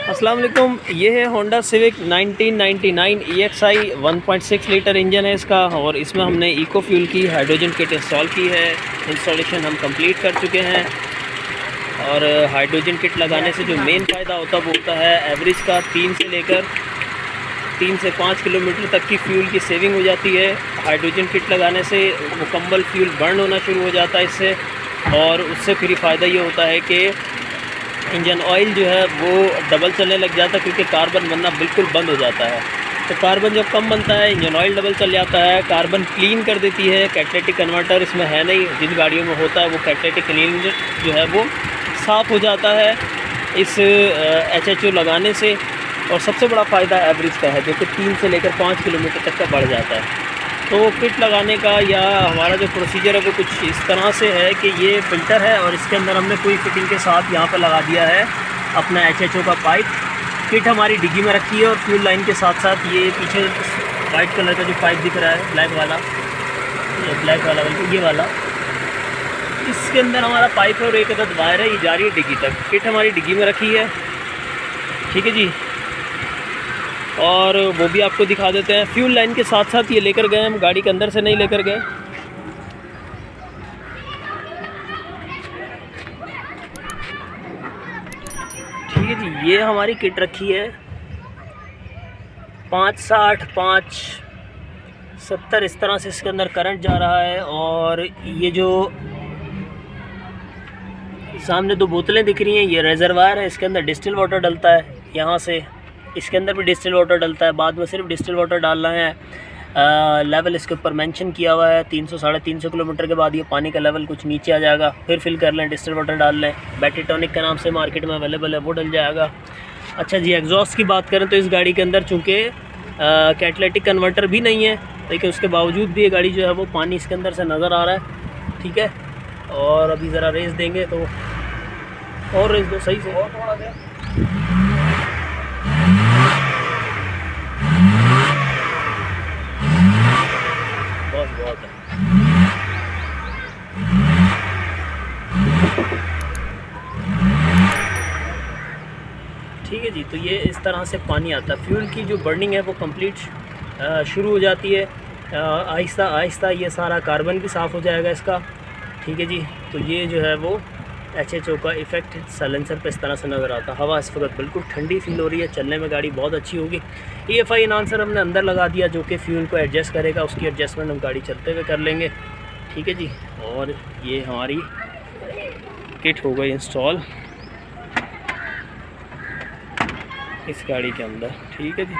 अस्सलाम वालेकुम। ये है Honda civic 1999 EXI 1.6 litre engine है इसका, और इसमें हमने इको फ्यूल की हाइड्रोजन किट इंस्टॉल की है। इंस्टॉलेशन हम कंप्लीट कर चुके हैं। और हाइड्रोजन किट लगाने से जो मेन फ़ायदा होता है वो होता है एवरेज का 3 से 5 किलोमीटर तक की फ्यूल की सेविंग हो जाती है। हाइड्रोजन किट लगाने से मुकम्मल फ्यूल बर्न होना शुरू हो जाता है इससे, और उससे फिर फ़ायदा ये होता है कि इंजन ऑयल जो है वो डबल चलने लग जाता है, क्योंकि कार्बन बनना बिल्कुल बंद हो जाता है। तो कार्बन जब कम बनता है इंजन ऑयल डबल चल जाता है। कार्बन क्लीन कर देती है। कैटेलिटिक कन्वर्टर इसमें है नहीं, जिन गाड़ियों में होता है वो कैटेलिटिक क्लीन जो है वो साफ़ हो जाता है इस HHO लगाने से। और सबसे बड़ा फ़ायदा एवरेज का है, जो कि 3 से लेकर 5 किलोमीटर तक का बढ़ जाता है। तो किट लगाने का या हमारा जो प्रोसीजर है वो कुछ इस तरह से है कि ये फ़िल्टर है और इसके अंदर हमने पूरी फिटिंग के साथ यहाँ पर लगा दिया है अपना HHO का पाइप। किट हमारी डिग्गी में रखी है और फ्यूल लाइन के साथ साथ ये पीछे वाइट कलर का जो पाइप दिख रहा है ब्लैक वाला बल्कि ये वाला, इसके अंदर हमारा पाइप है और एक अदद वायर है, ये जा रही है डिग्गी तक। किट हमारी डिग्गी में रखी है, ठीक है जी। और वो भी आपको दिखा देते हैं। फ्यूल लाइन के साथ साथ ये लेकर गए, हम गाड़ी के अंदर से नहीं लेकर गए। ठीक है जी, ये हमारी किट रखी है 560 570 इस तरह से इसके अंदर करंट जा रहा है। और ये जो सामने 2 बोतलें दिख रही हैं ये रेजरवायर है, इसके अंदर डिस्टिल वाटर डलता है। यहाँ से इसके अंदर भी डिस्टिल वाटर डलता है, बाद में सिर्फ डिस्टिल वाटर डालना है। लेवल इसके ऊपर मेंशन किया हुआ है 300-350 किलोमीटर के बाद ये पानी का लेवल कुछ नीचे आ जाएगा, फिर फिल कर लें, डिस्टिल वाटर डाल लें। बैटरी टॉनिक के नाम से मार्केट में अवेलेबल है, वो डल जाएगा। अच्छा जी, एग्जॉस्ट की बात करें तो इस गाड़ी के अंदर चूँकि कैटेलिटिक कन्वर्टर भी नहीं है, लेकिन उसके बावजूद भी ये गाड़ी जो है वो पानी इसके अंदर से नज़र आ रहा है, ठीक है। और अभी ज़रा रेस देंगे तो और रेस दो सही से, और थोड़ा दें। बहुत है। ठीक है जी, तो ये इस तरह से पानी आता है। फ्यूल की जो बर्निंग है वो कंप्लीट शुरू हो जाती है। आहिस्ता आहिस्ता ये सारा कार्बन भी साफ़ हो जाएगा इसका, ठीक है जी। तो ये जो है वो HHO का इफ़ेक्ट साइलेंसर पे इस तरह से नज़र आता है। हवा इस वक्त बिल्कुल ठंडी फील हो रही है, चलने में गाड़ी बहुत अच्छी होगी। EFI एनहांसर हमने अंदर लगा दिया जो कि फ्यूल को एडजस्ट करेगा, उसकी एडजस्टमेंट हम गाड़ी चलते हुए कर लेंगे, ठीक है जी। और ये हमारी किट हो गई इंस्टॉल इस गाड़ी के अंदर, ठीक है जी।